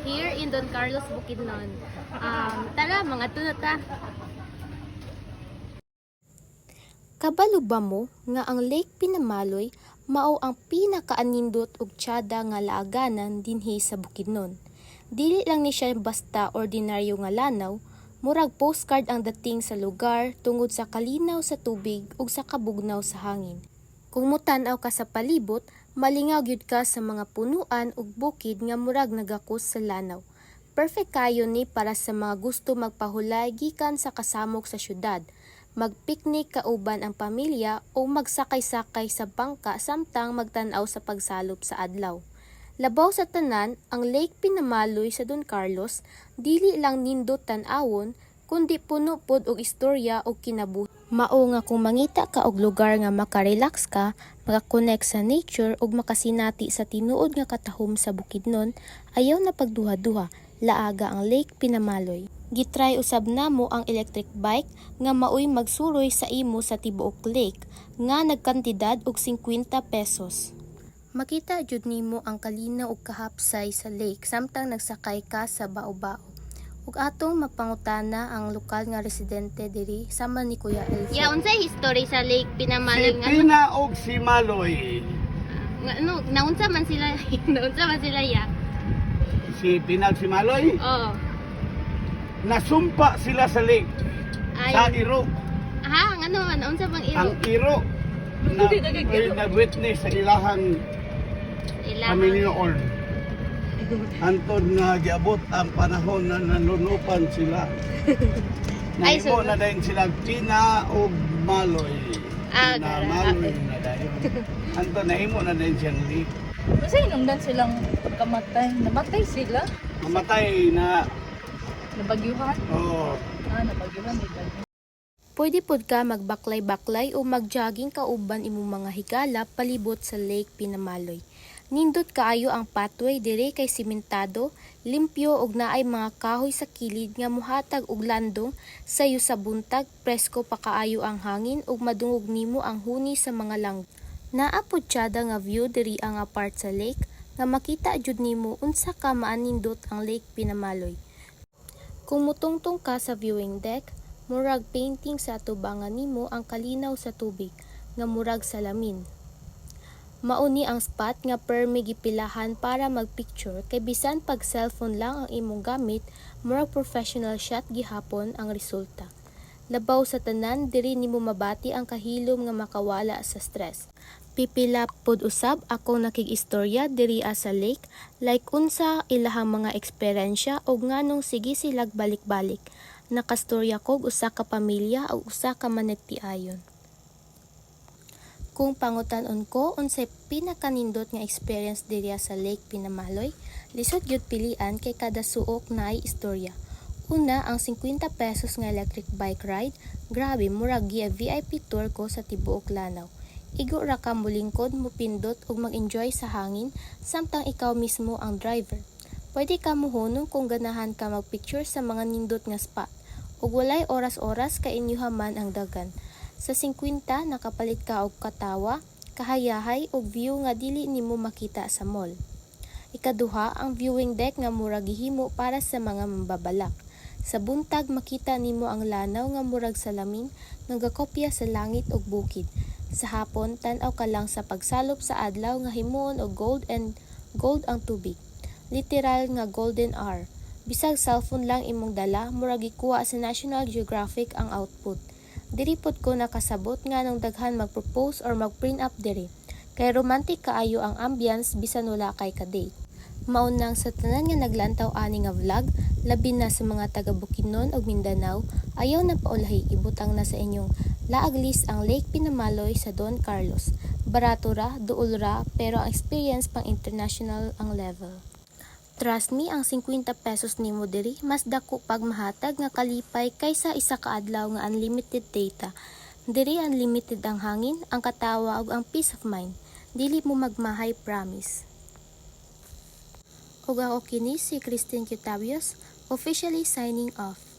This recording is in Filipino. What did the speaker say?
here in Don Carlos, Bukidnon. Tara, mga tunata. Kabalo ba mo nga ang Lake Pinamaloy mao ang pinakaanindot ug tiyada nga laaganan dinhi sa Bukidnon. Dili lang ni siya basta ordinaryo nga lanaw, murag postcard ang dating sa lugar tungod sa kalinaw sa tubig ug sa kabugnaw sa hangin. Kung mutan-aw ka sa palibot, malingaw gyud ka sa mga punuan ug bukid nga murag nagakos sa lanaw. Perfect kayo ni para sa mga gusto magpahulay gikan sa kasamok sa syudad, magpiknik kauban ang pamilya o magsakay-sakay sa bangka samtang magtan-aw sa pagsalop sa adlaw. Labaw sa tanan, ang Lake Pinamaloy sa Don Carlos dili lang nindot tan-awon kundi puno pod og istorya og kinabuhi. Mao nga kung mangita ka og lugar nga makarelax ka, makakonect sa nature ug makasinati sa tinuod nga katahom sa Bukidnon, ayaw na pagduha-duha, laaga ang Lake Pinamaloy. Gitry usab namo ang electric bike nga maoy magsuroy sa imo sa tibuok lake nga nagkantidad og 50 pesos. Makita jud nimo ang kalinaw ug kahapsay sa lake samtang nagsakay ka sa bao-bao. Ug atong mapangutana ang lokal nga residente diri sama ni Kuya Elso. Ya, unsay history sa Lake Pinamaloy Si Pina og si Maloy. Naunsa man sila, naunsa man sila ya? Si Pina ug si Maloy, Oo. nasumpa sila sa lake. Sa iro. Ha, ano man, unsa bang iro? Ang iro na witness sa ilahang Panginoon. Antod nga giabot ang panahon na nanunupan sila. Ay, Nahimo so- na dayon sila Pina ug Maloy. Ah, Na gara. Maloy na dayon. Antod nahimo na dayon siyang lake. Kasi hinungdan silang pagkamatay. Namatay sila. Mamatay na Nabagyuhan. Nabagyuhan. Pwede pod ka magbaklay-baklay o magjogging kauban imong mga higala palibot sa Lake Pinamaloy. Nindot kaayo ang pathway dire kay simentado, limpyo ug naay mga kahoy sa kilid nga mohatag og landong sayo sa buntag, presko pa kaayo ang hangin ug madungog nimo ang huni sa mga langgo. Naa pod tiyada nga view diri ang part sa lake nga makita jud nimo unsa ka maanindot ang Lake Pinamaloy. Kung mutungtong ka sa viewing deck, murag painting sa atubangan nimo ang kalinaw sa tubig nga murag salamin. Mauni ang spot nga permi gipilahan para magpicture kay bisan pag cellphone lang ang imong gamit, murag professional shot gihapon ang resulta. Labaw sa tanan, diri nimo mabati ang kahilom nga makawala sa stress. Pipila pod usab akong nakig-istorya diri sa lake, like unsa ilahang mga eksperyensya o nganong sige silag balik-balik. Nakastorya kog usa ka pamilya o usa ka managtiayon. Kung pangutan-on ko unsay pinakanindot nga experience diri sa Lake Pinamaloy, lisod gyud pilian kay kada suok naay istorya. Una, ang 50 pesos nga electric bike ride, grabe murag VIP tour ko sa tibuok lanaw. Igo ra ka mulingkod, mupindot ug mag-enjoy sa hangin samtang ikaw mismo ang driver. Pwede ka muhunong kung ganahan ka magpicture sa mga nindot nga spot ug walay oras-oras kay inyuha man ang dagan. Sa 50 nakapalit ka og katawa, kahayahay ug view nga dili nimo makita sa mall. Ikaduha, ang viewing deck nga murag gihimo para sa mga mambabalak. Sa buntag makita nimo ang lanaw nga murag salamin nagakopya sa langit ug bukid. Sa hapon, tan-aw ka lang sa pagsalop sa adlaw nga himuon og gold ang tubig. Literal nga golden hour. Bisag cellphone lang imong dala, murag gikuha sa National Geographic ang output. Diri pod ko nakasabot nga nung daghan mag-propose or mag-print up diri. Kay romantic kaayo ang ambience bisan wala kay ka-date. Maunang sa tanan nga naglantaw ani nga vlog, labi na sa mga taga Bukidnon ug Mindanao, ayaw na paulahi ibutang na sa inyong laag list ang Lake Pinamaloy sa Don Carlos. Barato ra, duol ra, pero ang experience pang international ang level. Trust me, ang 50 pesos nimo diri mas dako pag mahatag nga kalipay kaysa isa ka adlaw nga unlimited data. Diri unlimited ang hangin, ang katawa ug ang peace of mind. Dili mo magmahay, promise. Ug ako kini si Christine Cutavios, officially signing off.